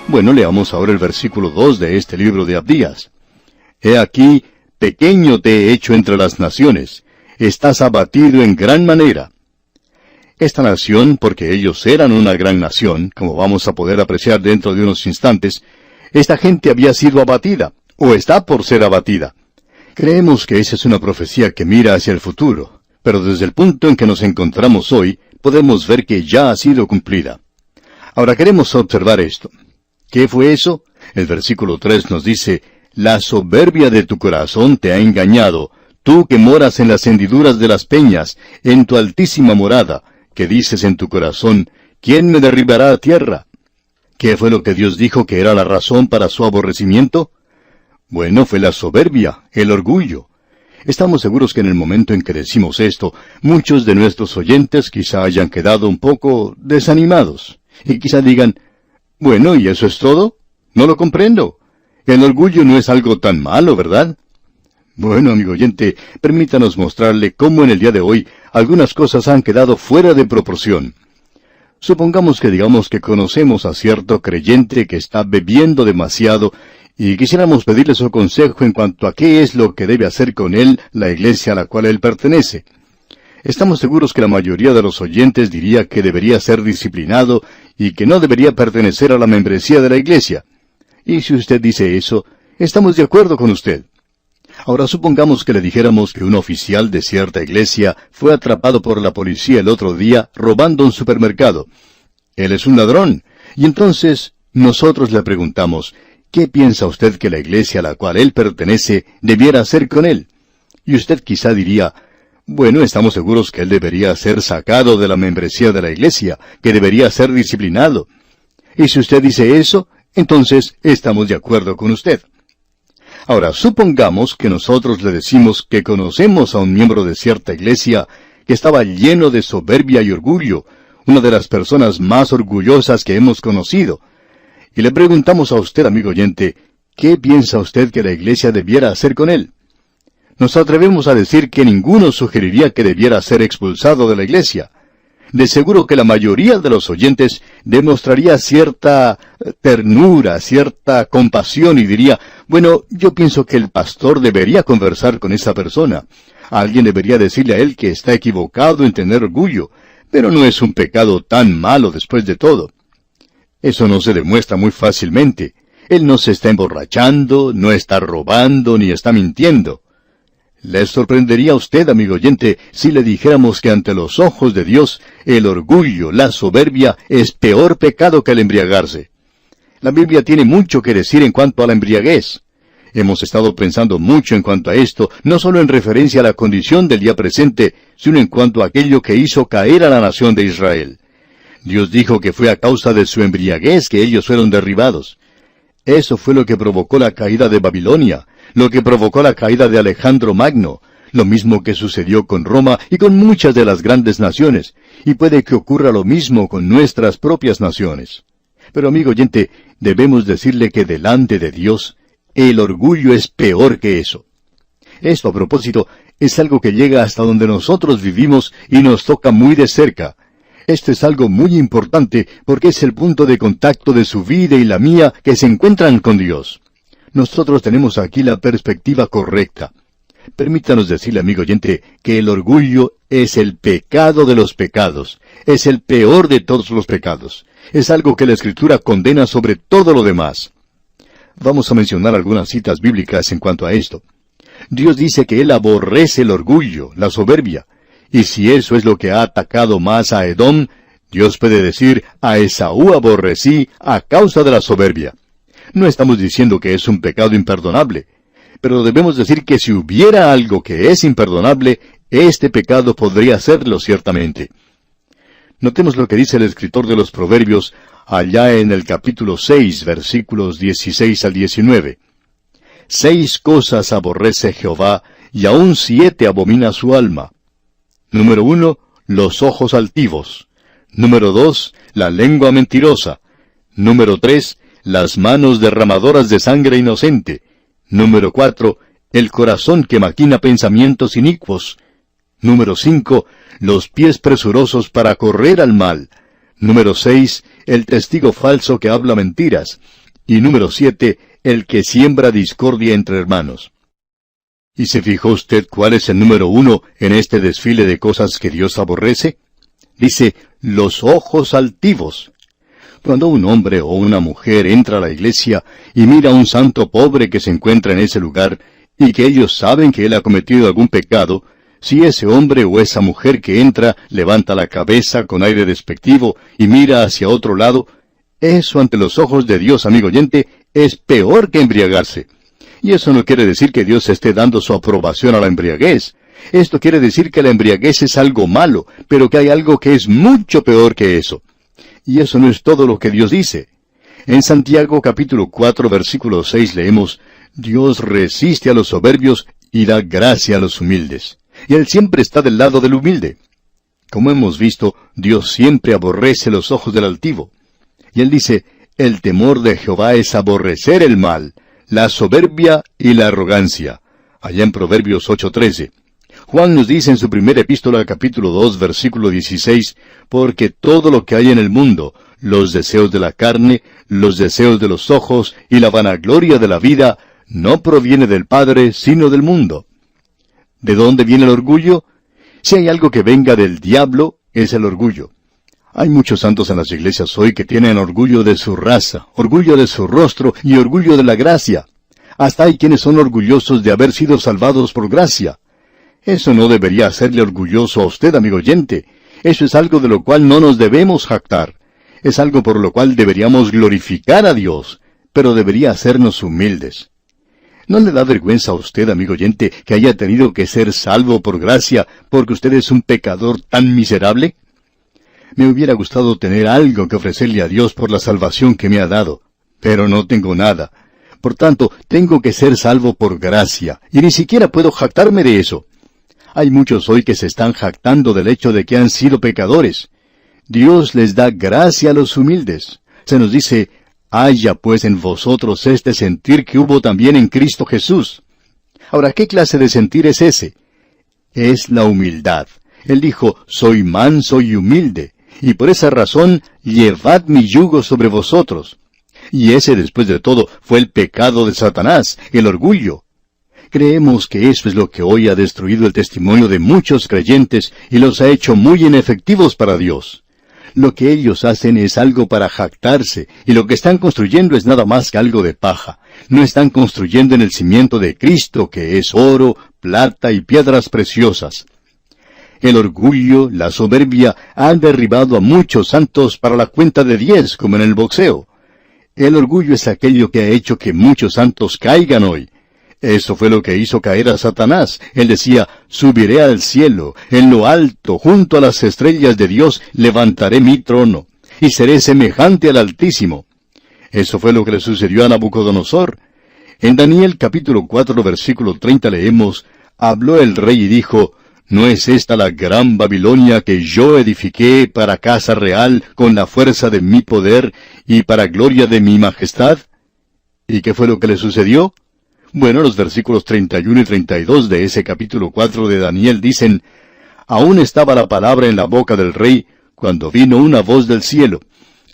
Bueno, leamos ahora el versículo 2 de este libro de Abdías. He aquí, pequeño te he hecho entre las naciones, estás abatido en gran manera. Esta nación, porque ellos eran una gran nación, como vamos a poder apreciar dentro de unos instantes, esta gente había sido abatida, o está por ser abatida. Creemos que esa es una profecía que mira hacia el futuro, pero desde el punto en que nos encontramos hoy, podemos ver que ya ha sido cumplida. Ahora queremos observar esto. ¿Qué fue eso? El versículo 3 nos dice, la soberbia de tu corazón te ha engañado, tú que moras en las hendiduras de las peñas, en tu altísima morada, que dices en tu corazón, ¿quién me derribará a tierra? ¿Qué fue lo que Dios dijo que era la razón para su aborrecimiento? Bueno, fue la soberbia, el orgullo. Estamos seguros que en el momento en que decimos esto, muchos de nuestros oyentes quizá hayan quedado un poco desanimados, y quizá digan, bueno, ¿y eso es todo? No lo comprendo. El orgullo no es algo tan malo, ¿verdad? Bueno, amigo oyente, permítanos mostrarle cómo en el día de hoy algunas cosas han quedado fuera de proporción. Supongamos que digamos que conocemos a cierto creyente que está bebiendo demasiado y quisiéramos pedirle su consejo en cuanto a qué es lo que debe hacer con él la iglesia a la cual él pertenece. Estamos seguros que la mayoría de los oyentes diría que debería ser disciplinado y que no debería pertenecer a la membresía de la iglesia. Y si usted dice eso, estamos de acuerdo con usted. Ahora supongamos que le dijéramos que un oficial de cierta iglesia fue atrapado por la policía el otro día robando un supermercado. Él es un ladrón. Y entonces nosotros le preguntamos, ¿qué piensa usted que la iglesia a la cual él pertenece debiera hacer con él? Y usted quizá diría, bueno, estamos seguros que él debería ser sacado de la membresía de la iglesia, que debería ser disciplinado. Y si usted dice eso, entonces estamos de acuerdo con usted. Ahora, supongamos que nosotros le decimos que conocemos a un miembro de cierta iglesia que estaba lleno de soberbia y orgullo, una de las personas más orgullosas que hemos conocido. Y le preguntamos a usted, amigo oyente, ¿qué piensa usted que la iglesia debiera hacer con él? Nos atrevemos a decir que ninguno sugeriría que debiera ser expulsado de la iglesia. De seguro que la mayoría de los oyentes demostraría cierta ternura, cierta compasión y diría, bueno, yo pienso que el pastor debería conversar con esa persona. Alguien debería decirle a él que está equivocado en tener orgullo, pero no es un pecado tan malo después de todo. Eso no se demuestra muy fácilmente. Él no se está emborrachando, no está robando, ni está mintiendo. ¿Le sorprendería a usted, amigo oyente, si le dijéramos que ante los ojos de Dios, el orgullo, la soberbia, es peor pecado que el embriagarse? La Biblia tiene mucho que decir en cuanto a la embriaguez. Hemos estado pensando mucho en cuanto a esto, no solo en referencia a la condición del día presente, sino en cuanto a aquello que hizo caer a la nación de Israel. Dios dijo que fue a causa de su embriaguez que ellos fueron derribados. Eso fue lo que provocó la caída de Babilonia, lo que provocó la caída de Alejandro Magno, lo mismo que sucedió con Roma y con muchas de las grandes naciones, y puede que ocurra lo mismo con nuestras propias naciones. Pero amigo oyente, debemos decirle que delante de Dios, el orgullo es peor que eso. Esto a propósito es algo que llega hasta donde nosotros vivimos y nos toca muy de cerca. Esto es algo muy importante porque es el punto de contacto de su vida y la mía que se encuentran con Dios. Nosotros tenemos aquí la perspectiva correcta. Permítanos decirle, amigo oyente, que el orgullo es el pecado de los pecados. Es el peor de todos los pecados. Es algo que la Escritura condena sobre todo lo demás. Vamos a mencionar algunas citas bíblicas en cuanto a esto. Dios dice que Él aborrece el orgullo, la soberbia. Y si eso es lo que ha atacado más a Edom, Dios puede decir, a Esaú aborrecí a causa de la soberbia. No estamos diciendo que es un pecado imperdonable, pero debemos decir que si hubiera algo que es imperdonable, este pecado podría serlo ciertamente. Notemos lo que dice el escritor de los Proverbios allá en el capítulo 6, versículos 16 al 19. 6 cosas aborrece Jehová, y aun 7 abomina su alma. Número 1, los ojos altivos. Número 2, la lengua mentirosa. Número 3, las manos derramadoras de sangre inocente. Número 4, el corazón que maquina pensamientos inicuos. Número 5, los pies presurosos para correr al mal. Número 6, el testigo falso que habla mentiras. Y número 7, el que siembra discordia entre hermanos. ¿Y se fijó usted cuál es el número 1 en este desfile de cosas que Dios aborrece? Dice, los ojos altivos. Cuando un hombre o una mujer entra a la iglesia y mira a un santo pobre que se encuentra en ese lugar, y que ellos saben que él ha cometido algún pecado, si ese hombre o esa mujer que entra levanta la cabeza con aire despectivo y mira hacia otro lado, eso ante los ojos de Dios, amigo oyente, es peor que embriagarse. Y eso no quiere decir que Dios esté dando su aprobación a la embriaguez. Esto quiere decir que la embriaguez es algo malo, pero que hay algo que es mucho peor que eso. Y eso no es todo lo que Dios dice. En Santiago capítulo 4 versículo 6 leemos, Dios resiste a los soberbios y da gracia a los humildes. Y Él siempre está del lado del humilde. Como hemos visto, Dios siempre aborrece los ojos del altivo. Y Él dice, el temor de Jehová es aborrecer el mal, la soberbia y la arrogancia. Allá en Proverbios 8:13. Juan nos dice en su primera epístola, capítulo 2, versículo 16, porque todo lo que hay en el mundo, los deseos de la carne, los deseos de los ojos y la vanagloria de la vida, no proviene del Padre, sino del mundo. ¿De dónde viene el orgullo? Si hay algo que venga del diablo, es el orgullo. Hay muchos santos en las iglesias hoy que tienen orgullo de su raza, orgullo de su rostro y orgullo de la gracia. Hasta hay quienes son orgullosos de haber sido salvados por gracia. Eso no debería hacerle orgulloso a usted, amigo oyente. Eso es algo de lo cual no nos debemos jactar. Es algo por lo cual deberíamos glorificar a Dios, pero debería hacernos humildes. ¿No le da vergüenza a usted, amigo oyente, que haya tenido que ser salvo por gracia porque usted es un pecador tan miserable? Me hubiera gustado tener algo que ofrecerle a Dios por la salvación que me ha dado, pero no tengo nada. Por tanto, tengo que ser salvo por gracia, y ni siquiera puedo jactarme de eso. Hay muchos hoy que se están jactando del hecho de que han sido pecadores. Dios les da gracia a los humildes. Se nos dice, haya pues en vosotros este sentir que hubo también en Cristo Jesús. Ahora, ¿qué clase de sentir es ese? Es la humildad. Él dijo, soy manso y humilde, y por esa razón llevad mi yugo sobre vosotros. Y ese, después de todo, fue el pecado de Satanás, el orgullo. Creemos que eso es lo que hoy ha destruido el testimonio de muchos creyentes y los ha hecho muy inefectivos para Dios. Lo que ellos hacen es algo para jactarse, y lo que están construyendo es nada más que algo de paja. No están construyendo en el cimiento de Cristo, que es oro, plata y piedras preciosas. El orgullo, la soberbia, han derribado a muchos santos para la cuenta de 10, como en el boxeo. El orgullo es aquello que ha hecho que muchos santos caigan hoy. Eso fue lo que hizo caer a Satanás. Él decía, subiré al cielo, en lo alto, junto a las estrellas de Dios, levantaré mi trono, y seré semejante al Altísimo. Eso fue lo que le sucedió a Nabucodonosor. En Daniel capítulo 4, versículo 30 leemos, habló el rey y dijo, ¿no es esta la gran Babilonia que yo edifiqué para casa real con la fuerza de mi poder y para gloria de mi majestad? ¿Y qué fue lo que le sucedió? Bueno, los versículos 31 y 32 de ese capítulo 4 de Daniel dicen, aún estaba la palabra en la boca del rey, cuando vino una voz del cielo.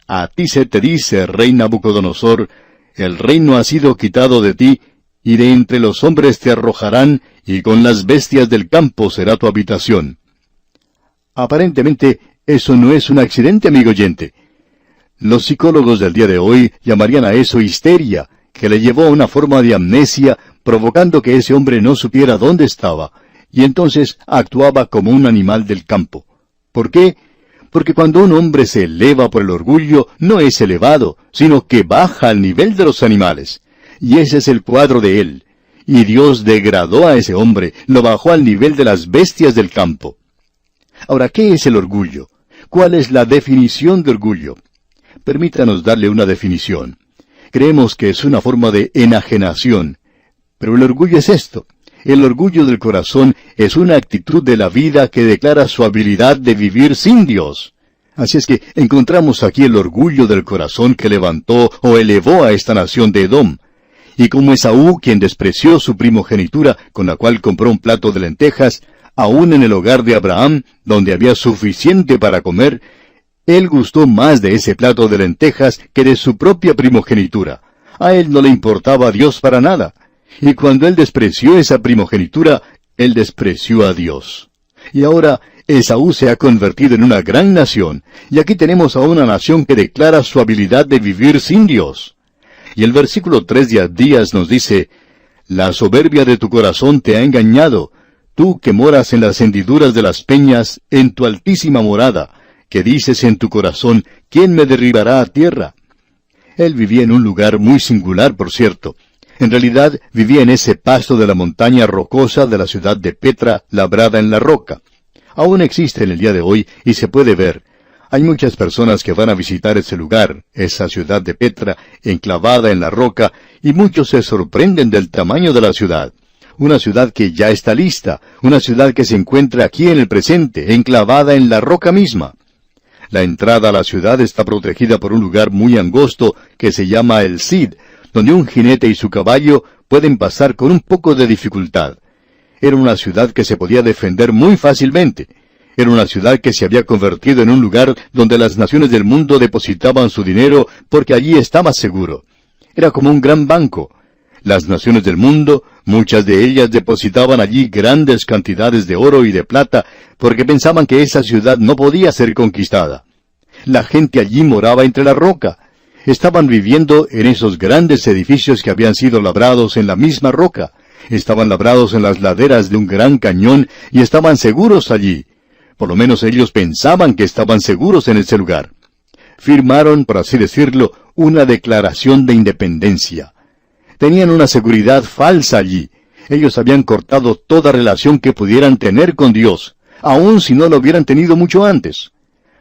A ti se te dice, rey Nabucodonosor, el reino ha sido quitado de ti, y de entre los hombres te arrojarán, y con las bestias del campo será tu habitación. Aparentemente, eso no es un accidente, amigo oyente. Los psicólogos del día de hoy llamarían a eso histeria, que le llevó a una forma de amnesia, provocando que ese hombre no supiera dónde estaba, y entonces actuaba como un animal del campo. ¿Por qué? Porque cuando un hombre se eleva por el orgullo, no es elevado, sino que baja al nivel de los animales. Y ese es el cuadro de él. Y Dios degradó a ese hombre, lo bajó al nivel de las bestias del campo. Ahora, ¿qué es el orgullo? ¿Cuál es la definición de orgullo? Permítanos darle una definición. Creemos que es una forma de enajenación. Pero el orgullo es esto. El orgullo del corazón es una actitud de la vida que declara su habilidad de vivir sin Dios. Así es que encontramos aquí el orgullo del corazón que levantó o elevó a esta nación de Edom. Y como Esaú, quien despreció su primogenitura, con la cual compró un plato de lentejas, aún en el hogar de Abraham, donde había suficiente para comer, él gustó más de ese plato de lentejas que de su propia primogenitura. A él no le importaba a Dios para nada. Y cuando él despreció esa primogenitura, él despreció a Dios. Y ahora Esaú se ha convertido en una gran nación, y aquí tenemos a una nación que declara su habilidad de vivir sin Dios. Y el versículo 3 de Abdías nos dice, «La soberbia de tu corazón te ha engañado, tú que moras en las hendiduras de las peñas, en tu altísima morada, que dices en tu corazón, ¿quién me derribará a tierra?» Él vivía en un lugar muy singular, por cierto. En realidad, vivía en ese pasto de la montaña rocosa de la ciudad de Petra, labrada en la roca. Aún existe en el día de hoy, y se puede ver. Hay muchas personas que van a visitar ese lugar, esa ciudad de Petra, enclavada en la roca, y muchos se sorprenden del tamaño de la ciudad. Una ciudad que ya está lista, una ciudad que se encuentra aquí en el presente, enclavada en la roca misma. La entrada a la ciudad está protegida por un lugar muy angosto que se llama el Cid, donde un jinete y su caballo pueden pasar con un poco de dificultad. Era una ciudad que se podía defender muy fácilmente. Era una ciudad que se había convertido en un lugar donde las naciones del mundo depositaban su dinero porque allí estaba seguro. Era como un gran banco. Las naciones del mundo, muchas de ellas depositaban allí grandes cantidades de oro y de plata porque pensaban que esa ciudad no podía ser conquistada. La gente allí moraba entre la roca. Estaban viviendo en esos grandes edificios que habían sido labrados en la misma roca. Estaban labrados en las laderas de un gran cañón y estaban seguros allí. Por lo menos ellos pensaban que estaban seguros en ese lugar. Firmaron, por así decirlo, una declaración de independencia. Tenían una seguridad falsa allí. Ellos habían cortado toda relación que pudieran tener con Dios, aun si no lo hubieran tenido mucho antes.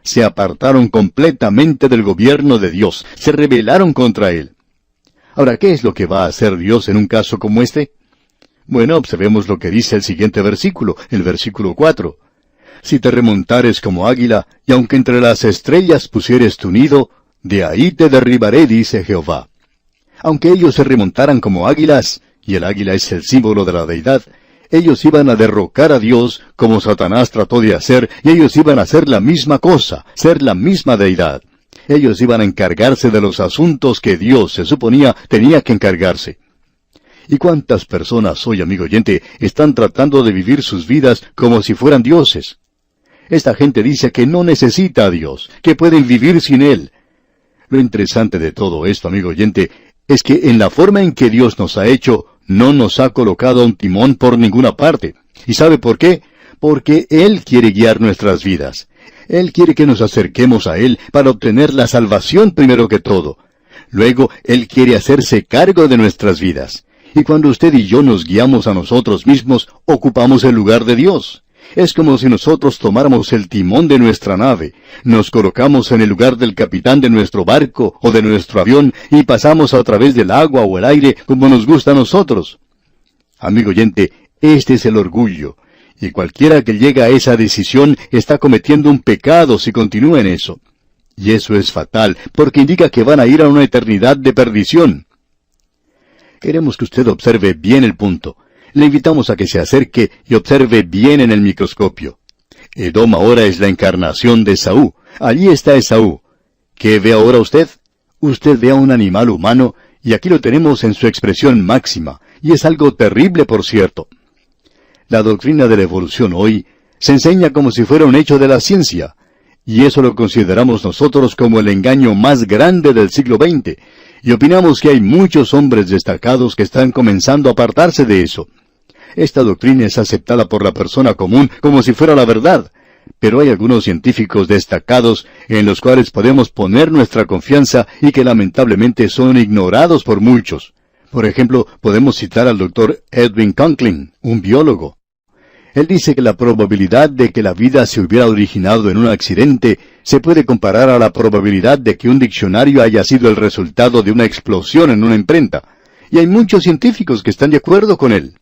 Se apartaron completamente del gobierno de Dios, se rebelaron contra Él. Ahora, ¿qué es lo que va a hacer Dios en un caso como este? Bueno, observemos lo que dice el siguiente versículo, el versículo 4. «Si te remontares como águila, y aunque entre las estrellas pusieres tu nido, de ahí te derribaré, dice Jehová». Aunque ellos se remontaran como águilas, y el águila es el símbolo de la deidad, ellos iban a derrocar a Dios como Satanás trató de hacer, y ellos iban a hacer la misma cosa, ser la misma deidad. Ellos iban a encargarse de los asuntos que Dios se suponía tenía que encargarse. ¿Y cuántas personas hoy, amigo oyente, están tratando de vivir sus vidas como si fueran dioses? Esta gente dice que no necesita a Dios, que pueden vivir sin Él. Lo interesante de todo esto, amigo oyente, es que en la forma en que Dios nos ha hecho, no nos ha colocado un timón por ninguna parte. ¿Y sabe por qué? Porque Él quiere guiar nuestras vidas. Él quiere que nos acerquemos a Él para obtener la salvación primero que todo. Luego, Él quiere hacerse cargo de nuestras vidas. Y cuando usted y yo nos guiamos a nosotros mismos, ocupamos el lugar de Dios. Es como si nosotros tomáramos el timón de nuestra nave, nos colocamos en el lugar del capitán de nuestro barco o de nuestro avión y pasamos a través del agua o el aire como nos gusta a nosotros. Amigo oyente, este es el orgullo, y cualquiera que llega a esa decisión está cometiendo un pecado si continúa en eso. Y eso es fatal, porque indica que van a ir a una eternidad de perdición. Queremos que usted observe bien el punto. Le invitamos a que se acerque y observe bien en el microscopio. Edom ahora es la encarnación de Esaú. Allí está Esaú. ¿Qué ve ahora usted? Usted ve a un animal humano, y aquí lo tenemos en su expresión máxima, y es algo terrible, por cierto. La doctrina de la evolución hoy se enseña como si fuera un hecho de la ciencia, y eso lo consideramos nosotros como el engaño más grande del siglo XX, y opinamos que hay muchos hombres destacados que están comenzando a apartarse de eso. Esta doctrina es aceptada por la persona común como si fuera la verdad, pero hay algunos científicos destacados en los cuales podemos poner nuestra confianza y que lamentablemente son ignorados por muchos. Por ejemplo, podemos citar al Dr. Edwin Conklin, un biólogo. Él dice que la probabilidad de que la vida se hubiera originado en un accidente se puede comparar a la probabilidad de que un diccionario haya sido el resultado de una explosión en una imprenta. Y hay muchos científicos que están de acuerdo con él.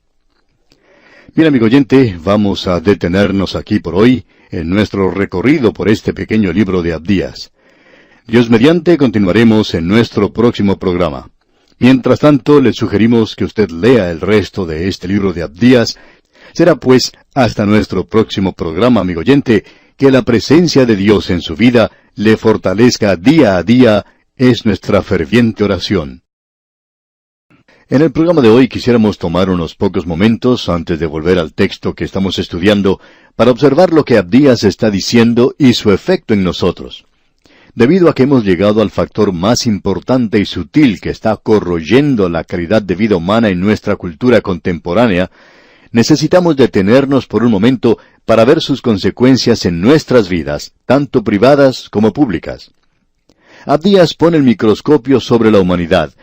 Bien, amigo oyente, vamos a detenernos aquí por hoy en nuestro recorrido por este pequeño libro de Abdías. Dios mediante, continuaremos en nuestro próximo programa. Mientras tanto, le sugerimos que usted lea el resto de este libro de Abdías. Será pues hasta nuestro próximo programa, amigo oyente, que la presencia de Dios en su vida le fortalezca día a día, es nuestra ferviente oración. En el programa de hoy quisiéramos tomar unos pocos momentos antes de volver al texto que estamos estudiando para observar lo que Abdías está diciendo y su efecto en nosotros. Debido a que hemos llegado al factor más importante y sutil que está corroyendo la calidad de vida humana en nuestra cultura contemporánea, necesitamos detenernos por un momento para ver sus consecuencias en nuestras vidas, tanto privadas como públicas. Abdías pone el microscopio sobre la humanidad,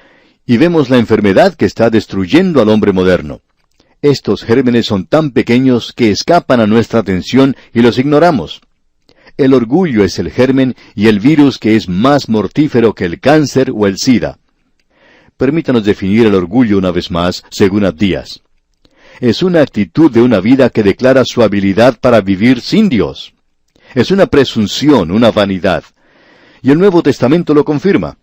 y vemos la enfermedad que está destruyendo al hombre moderno. Estos gérmenes son tan pequeños que escapan a nuestra atención y los ignoramos. El orgullo es el germen y el virus que es más mortífero que el cáncer o el SIDA. Permítanos definir el orgullo una vez más, según Abdías. Es una actitud de una vida que declara su habilidad para vivir sin Dios. Es una presunción, una vanidad. Y el Nuevo Testamento lo confirma.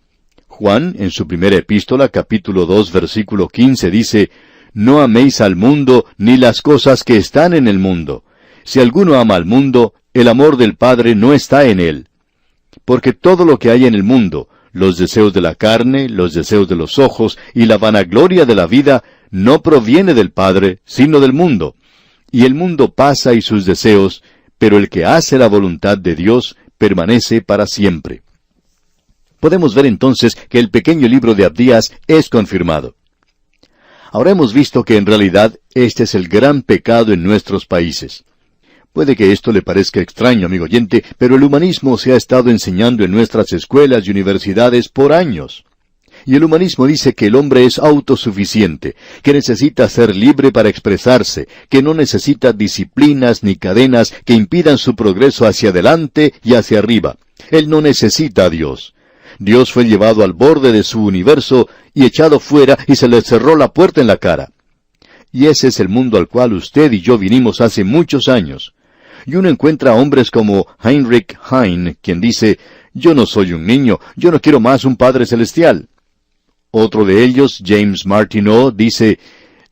Juan, en su primera epístola, capítulo 2, versículo 15, dice, «No améis al mundo ni las cosas que están en el mundo. Si alguno ama al mundo, el amor del Padre no está en él. Porque todo lo que hay en el mundo, los deseos de la carne, los deseos de los ojos y la vanagloria de la vida, no proviene del Padre, sino del mundo. Y el mundo pasa y sus deseos, pero el que hace la voluntad de Dios permanece para siempre». Podemos ver entonces que el pequeño libro de Abdías es confirmado. Ahora hemos visto que en realidad este es el gran pecado en nuestros países. Puede que esto le parezca extraño, amigo oyente, pero el humanismo se ha estado enseñando en nuestras escuelas y universidades por años. Y el humanismo dice que el hombre es autosuficiente, que necesita ser libre para expresarse, que no necesita disciplinas ni cadenas que impidan su progreso hacia adelante y hacia arriba. Él no necesita a Dios. Dios fue llevado al borde de su universo y echado fuera y se le cerró la puerta en la cara. Y ese es el mundo al cual usted y yo vinimos hace muchos años. Y uno encuentra hombres como Heinrich Heine, quien dice, «Yo no soy un niño, yo no quiero más un Padre Celestial». Otro de ellos, James Martineau, dice,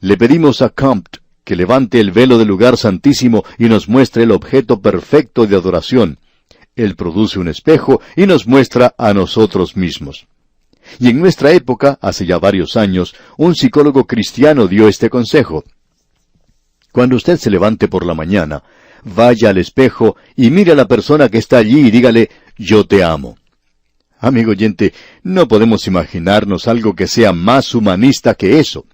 «Le pedimos a Comte que levante el velo del lugar santísimo y nos muestre el objeto perfecto de adoración. Él produce un espejo y nos muestra a nosotros mismos». Y en nuestra época, hace ya varios años, un psicólogo cristiano dio este consejo. Cuando usted se levante por la mañana, vaya al espejo y mire a la persona que está allí y dígale, «Yo te amo». Amigo oyente, no podemos imaginarnos algo que sea más humanista que eso.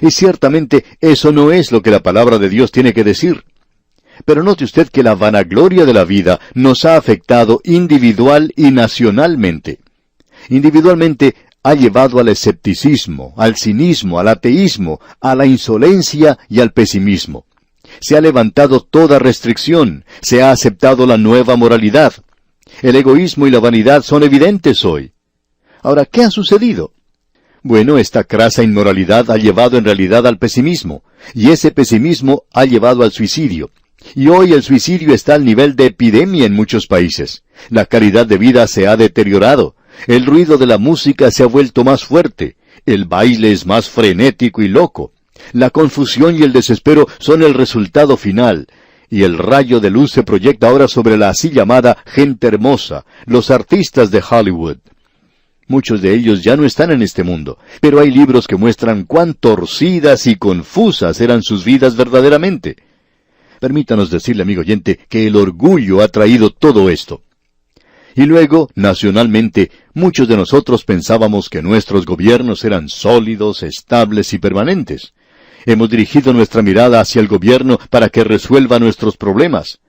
Y ciertamente eso no es lo que la palabra de Dios tiene que decir. Pero note usted que la vanagloria de la vida nos ha afectado individual y nacionalmente. Individualmente ha llevado al escepticismo, al cinismo, al ateísmo, a la insolencia y al pesimismo. Se ha levantado toda restricción, se ha aceptado la nueva moralidad. El egoísmo y la vanidad son evidentes hoy. Ahora, ¿qué ha sucedido? Bueno, esta crasa inmoralidad ha llevado en realidad al pesimismo, y ese pesimismo ha llevado al suicidio. Y hoy el suicidio está al nivel de epidemia en muchos países. La calidad de vida se ha deteriorado. El ruido de la música se ha vuelto más fuerte. El baile es más frenético y loco. La confusión y el desespero son el resultado final. Y el rayo de luz se proyecta ahora sobre la así llamada gente hermosa, los artistas de Hollywood. Muchos de ellos ya no están en este mundo, pero hay libros que muestran cuán torcidas y confusas eran sus vidas verdaderamente. Permítanos decirle, amigo oyente, que el orgullo ha traído todo esto. Y luego, nacionalmente, muchos de nosotros pensábamos que nuestros gobiernos eran sólidos, estables y permanentes. Hemos dirigido nuestra mirada hacia el gobierno para que resuelva nuestros problemas.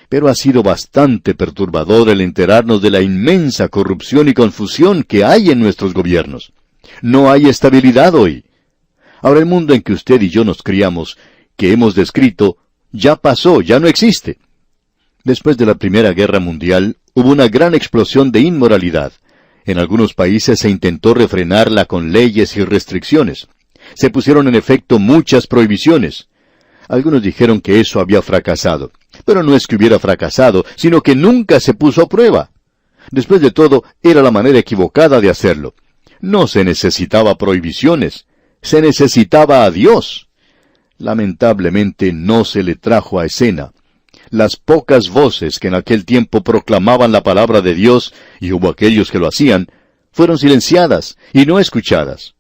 Pero ha sido bastante perturbador el enterarnos de la inmensa corrupción y confusión que hay en nuestros gobiernos. No hay estabilidad hoy. Ahora el mundo en que usted y yo nos criamos, que hemos descrito, ya pasó, ya no existe. Después de la Primera Guerra Mundial, hubo una gran explosión de inmoralidad. En algunos países se intentó refrenarla con leyes y restricciones. Se pusieron en efecto muchas prohibiciones. Algunos dijeron que eso había fracasado. Pero no es que hubiera fracasado, sino que nunca se puso a prueba. Después de todo, era la manera equivocada de hacerlo. No se necesitaba prohibiciones. Se necesitaba a Dios. Lamentablemente no se le trajo a escena. Las pocas voces que en aquel tiempo proclamaban la palabra de Dios, y hubo aquellos que lo hacían, fueron silenciadas y no escuchadas.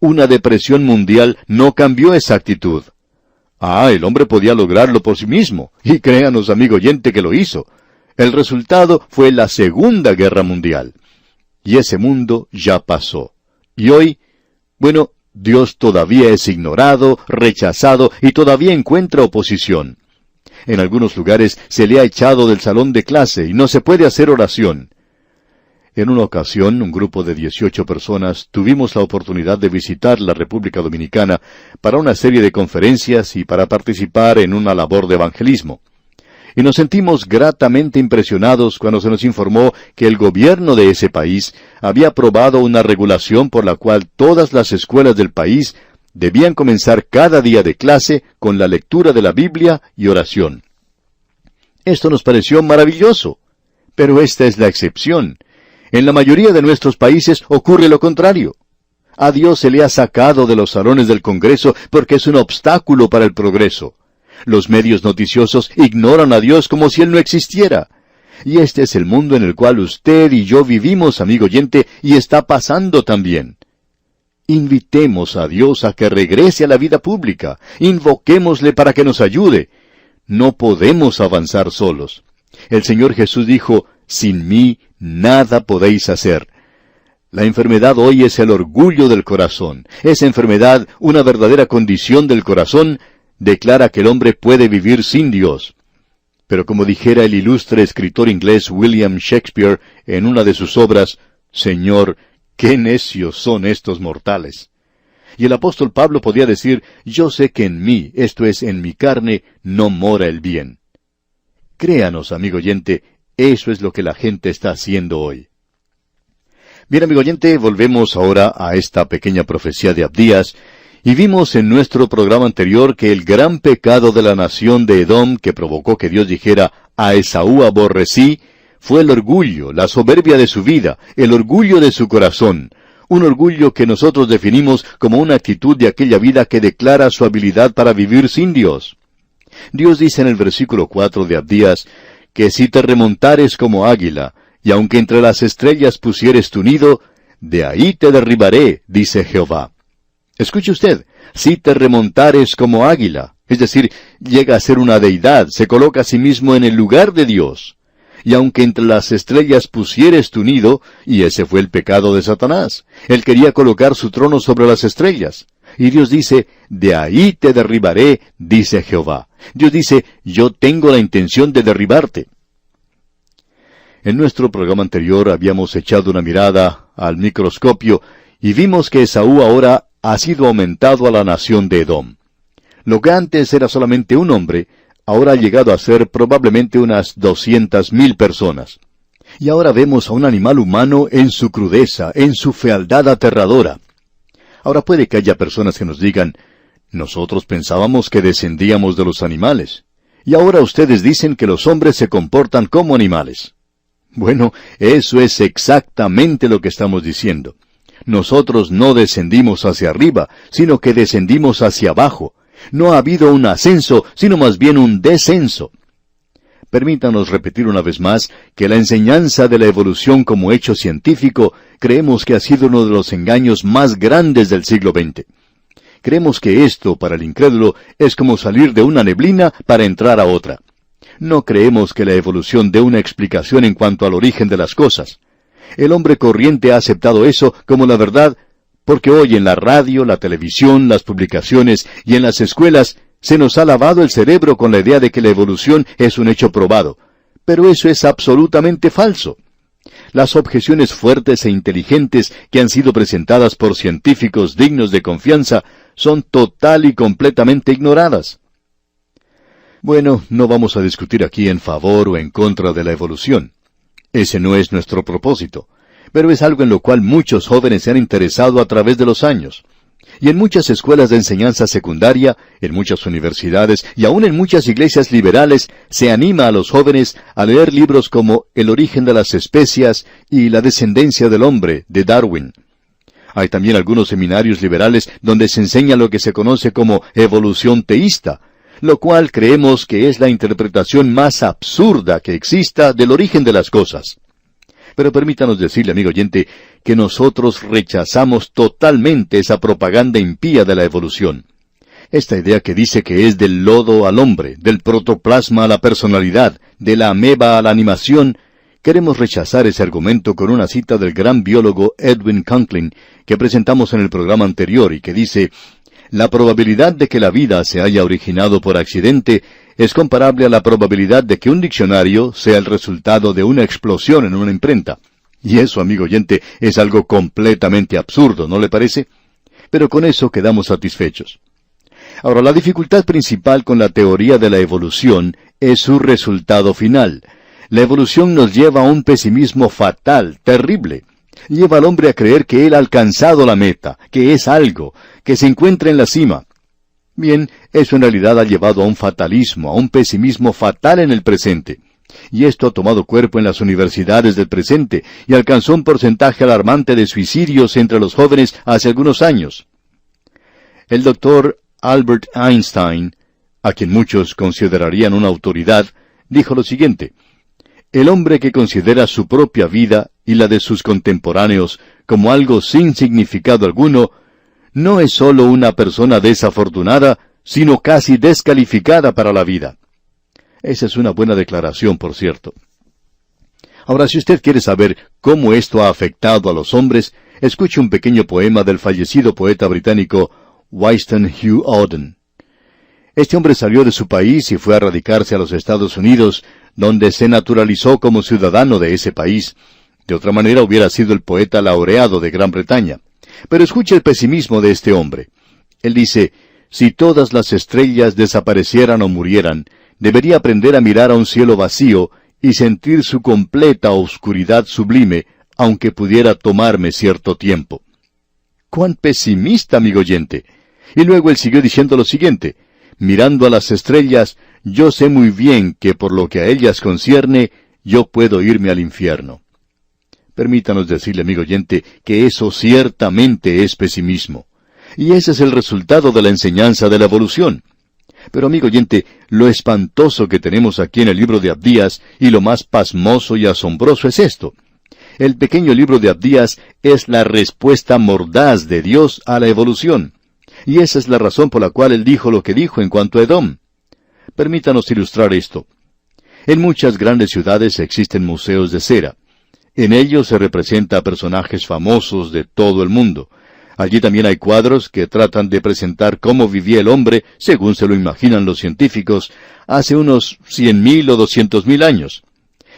Una depresión mundial no cambió esa actitud. El hombre podía lograrlo por sí mismo, y créanos, amigo oyente, que lo hizo. El resultado fue la Segunda Guerra Mundial. Y ese mundo ya pasó. Y hoy, bueno, Dios todavía es ignorado, rechazado, y todavía encuentra oposición. En algunos lugares se le ha echado del salón de clase y no se puede hacer oración. En una ocasión, un grupo de 18 personas tuvimos la oportunidad de visitar la República Dominicana para una serie de conferencias y para participar en una labor de evangelismo. Y nos sentimos gratamente impresionados cuando se nos informó que el gobierno de ese país había aprobado una regulación por la cual todas las escuelas del país debían comenzar cada día de clase con la lectura de la Biblia y oración. Esto nos pareció maravilloso, pero esta es la excepción. En la mayoría de nuestros países ocurre lo contrario. A Dios se le ha sacado de los salones del Congreso porque es un obstáculo para el progreso. Los medios noticiosos ignoran a Dios como si Él no existiera. Y este es el mundo en el cual usted y yo vivimos, amigo oyente, y está pasando también. Invitemos a Dios a que regrese a la vida pública. Invoquémosle para que nos ayude. No podemos avanzar solos. El Señor Jesús dijo, sin mí nada podéis hacer. La enfermedad hoy es el orgullo del corazón. Esa enfermedad, una verdadera condición del corazón, declara que el hombre puede vivir sin Dios. Pero como dijera el ilustre escritor inglés William Shakespeare en una de sus obras, Señor, qué necios son estos mortales. Y el apóstol Pablo podía decir, yo sé que en mí, esto es, en mi carne, no mora el bien. Créanos, amigo oyente, eso es lo que la gente está haciendo hoy. Bien, amigo oyente, volvemos ahora a esta pequeña profecía de Abdías, y vimos en nuestro programa anterior que el gran pecado de la nación de Edom que provocó que Dios dijera, a Esaú aborrecí, fue el orgullo, la soberbia de su vida, el orgullo de su corazón, un orgullo que nosotros definimos como una actitud de aquella vida que declara su habilidad para vivir sin Dios. Dios dice en el versículo 4 de Abdías, que si te remontares como águila, y aunque entre las estrellas pusieres tu nido, de ahí te derribaré, dice Jehová. Escuche usted, si te remontares como águila, es decir, llega a ser una deidad, se coloca a sí mismo en el lugar de Dios. Y aunque entre las estrellas pusieres tu nido, y ese fue el pecado de Satanás, él quería colocar su trono sobre las estrellas. Y Dios dice, de ahí te derribaré, dice Jehová. Dios dice, yo tengo la intención de derribarte. En nuestro programa anterior habíamos echado una mirada al microscopio y vimos que Esaú ahora ha sido aumentado a la nación de Edom. Lo que antes era solamente un hombre, ahora ha llegado a ser probablemente unas 200,000 personas. Y ahora vemos a un animal humano en su crudeza, en su fealdad aterradora. Ahora puede que haya personas que nos digan, nosotros pensábamos que descendíamos de los animales, y ahora ustedes dicen que los hombres se comportan como animales. Bueno, eso es exactamente lo que estamos diciendo. Nosotros no descendimos hacia arriba, sino que descendimos hacia abajo. No ha habido un ascenso, sino más bien un descenso. Permítanos repetir una vez más que la enseñanza de la evolución como hecho científico creemos que ha sido uno de los engaños más grandes del siglo XX. Creemos que esto, para el incrédulo, es como salir de una neblina para entrar a otra. No creemos que la evolución dé una explicación en cuanto al origen de las cosas. El hombre corriente ha aceptado eso como la verdad, porque hoy en la radio, la televisión, las publicaciones y en las escuelas se nos ha lavado el cerebro con la idea de que la evolución es un hecho probado. Pero eso es absolutamente falso. Las objeciones fuertes e inteligentes que han sido presentadas por científicos dignos de confianza son total y completamente ignoradas. Bueno, no vamos a discutir aquí en favor o en contra de la evolución. Ese no es nuestro propósito, pero es algo en lo cual muchos jóvenes se han interesado a través de los años. Y en muchas escuelas de enseñanza secundaria, en muchas universidades y aún en muchas iglesias liberales se anima a los jóvenes a leer libros como El origen de las especias y La descendencia del hombre, de Darwin. Hay también algunos seminarios liberales donde se enseña lo que se conoce como evolución teísta, lo cual creemos que es la interpretación más absurda que exista del origen de las cosas. Pero permítanos decirle, amigo oyente, que nosotros rechazamos totalmente esa propaganda impía de la evolución. Esta idea que dice que es del lodo al hombre, del protoplasma a la personalidad, de la ameba a la animación, queremos rechazar ese argumento con una cita del gran biólogo Edwin Conklin, que presentamos en el programa anterior y que dice: la probabilidad de que la vida se haya originado por accidente es comparable a la probabilidad de que un diccionario sea el resultado de una explosión en una imprenta. Y eso, amigo oyente, es algo completamente absurdo, ¿no le parece? Pero con eso quedamos satisfechos. Ahora, la dificultad principal con la teoría de la evolución es su resultado final. La evolución nos lleva a un pesimismo fatal, terrible. Lleva al hombre a creer que él ha alcanzado la meta, que es algo, que se encuentra en la cima. Bien, eso en realidad ha llevado a un fatalismo, a un pesimismo fatal en el presente. Y esto ha tomado cuerpo en las universidades del presente y alcanzó un porcentaje alarmante de suicidios entre los jóvenes hace algunos años. El doctor Albert Einstein, a quien muchos considerarían una autoridad, dijo lo siguiente: el hombre que considera su propia vida y la de sus contemporáneos como algo sin significado alguno, no es sólo una persona desafortunada, sino casi descalificada para la vida. Esa es una buena declaración, por cierto. Ahora, si usted quiere saber cómo esto ha afectado a los hombres, escuche un pequeño poema del fallecido poeta británico Winston Hugh Auden. Este hombre salió de su país y fue a radicarse a los Estados Unidos, donde se naturalizó como ciudadano de ese país. De otra manera hubiera sido el poeta laureado de Gran Bretaña. Pero escuche el pesimismo de este hombre. Él dice: si todas las estrellas desaparecieran o murieran, debería aprender a mirar a un cielo vacío y sentir su completa oscuridad sublime, aunque pudiera tomarme cierto tiempo. ¡Cuán pesimista, amigo oyente! Y luego él siguió diciendo lo siguiente: mirando a las estrellas, yo sé muy bien que por lo que a ellas concierne, yo puedo irme al infierno. Permítanos decirle, amigo oyente, que eso ciertamente es pesimismo. Y ese es el resultado de la enseñanza de la evolución. Pero, amigo oyente, lo espantoso que tenemos aquí en el libro de Abdías, y lo más pasmoso y asombroso es esto: el pequeño libro de Abdías es la respuesta mordaz de Dios a la evolución. Y esa es la razón por la cual él dijo lo que dijo en cuanto a Edom. Permítanos ilustrar esto. En muchas grandes ciudades existen museos de cera. En ellos se representa a personajes famosos de todo el mundo. Allí también hay cuadros que tratan de presentar cómo vivía el hombre, según se lo imaginan los científicos, hace unos 100,000 o 200,000 años.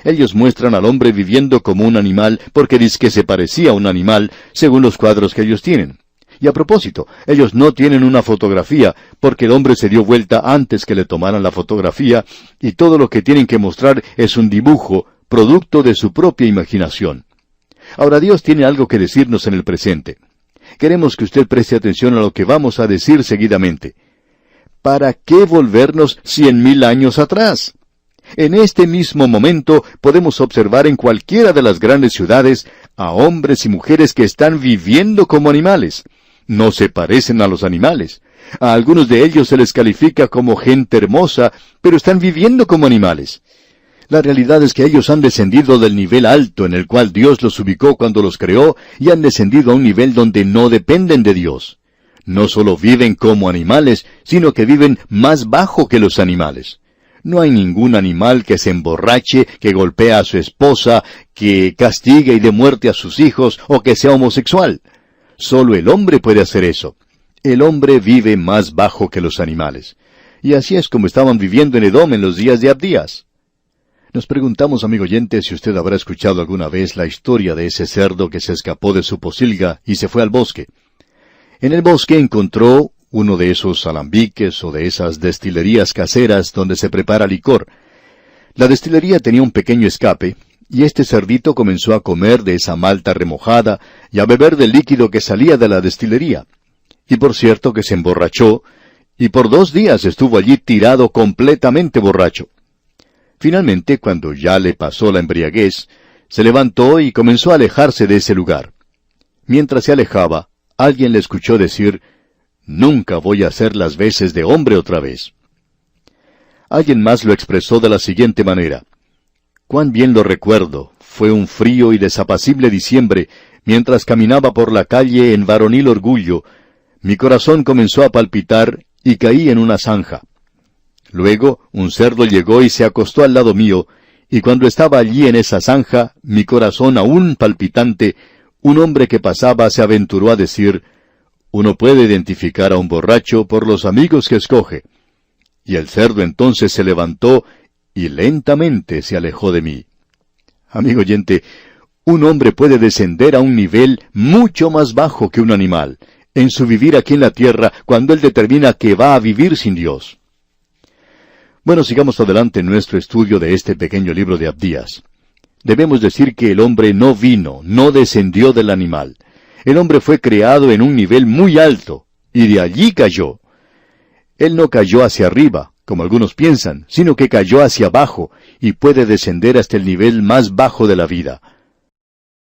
Ellos muestran al hombre viviendo como un animal porque dicen que se parecía a un animal, según los cuadros que ellos tienen. Y a propósito, ellos no tienen una fotografía, porque el hombre se dio vuelta antes que le tomaran la fotografía, y todo lo que tienen que mostrar es un dibujo, producto de su propia imaginación. Ahora, Dios tiene algo que decirnos en el presente. Queremos que usted preste atención a lo que vamos a decir seguidamente. ¿Para qué volvernos 100,000 años atrás? En este mismo momento podemos observar en cualquiera de las grandes ciudades a hombres y mujeres que están viviendo como animales. No se parecen a los animales. A algunos de ellos se les califica como gente hermosa, pero están viviendo como animales. La realidad es que ellos han descendido del nivel alto en el cual Dios los ubicó cuando los creó, y han descendido a un nivel donde no dependen de Dios. No solo viven como animales, sino que viven más bajo que los animales. No hay ningún animal que se emborrache, que golpee a su esposa, que castigue y dé muerte a sus hijos, o que sea homosexual. Solo el hombre puede hacer eso. El hombre vive más bajo que los animales. Y así es como estaban viviendo en Edom en los días de Abdías. Nos preguntamos, amigo oyente, si usted habrá escuchado alguna vez la historia de ese cerdo que se escapó de su pocilga y se fue al bosque. En el bosque encontró uno de esos alambiques o de esas destilerías caseras donde se prepara licor. La destilería tenía un pequeño escape, y este cerdito comenzó a comer de esa malta remojada y a beber del líquido que salía de la destilería. Y por cierto que se emborrachó, y por 2 días estuvo allí tirado completamente borracho. Finalmente, cuando ya le pasó la embriaguez, se levantó y comenzó a alejarse de ese lugar. Mientras se alejaba, alguien le escuchó decir: «Nunca voy a hacer las veces de hombre otra vez». Alguien más lo expresó de la siguiente manera: «Cuán bien lo recuerdo, Fue un frío y desapacible diciembre, mientras caminaba por la calle en varonil orgullo, mi corazón comenzó a palpitar y caí en una zanja. Luego un cerdo llegó y se acostó al lado mío, y cuando estaba allí en esa zanja, mi corazón aún palpitante, un hombre que pasaba se aventuró a decir: «Uno puede identificar a un borracho por los amigos que escoge». Y el cerdo entonces se levantó y lentamente se alejó de mí. Amigo oyente, un hombre puede descender a un nivel mucho más bajo que un animal, en su vivir aquí en la tierra, cuando él determina que va a vivir sin Dios. Bueno, sigamos adelante en nuestro estudio de este pequeño libro de Abdías. Debemos decir que el hombre no descendió del animal. El hombre fue creado en un nivel muy alto, y de allí cayó. Él no cayó hacia arriba, como algunos piensan, sino que cayó hacia abajo, y puede descender hasta el nivel más bajo de la vida.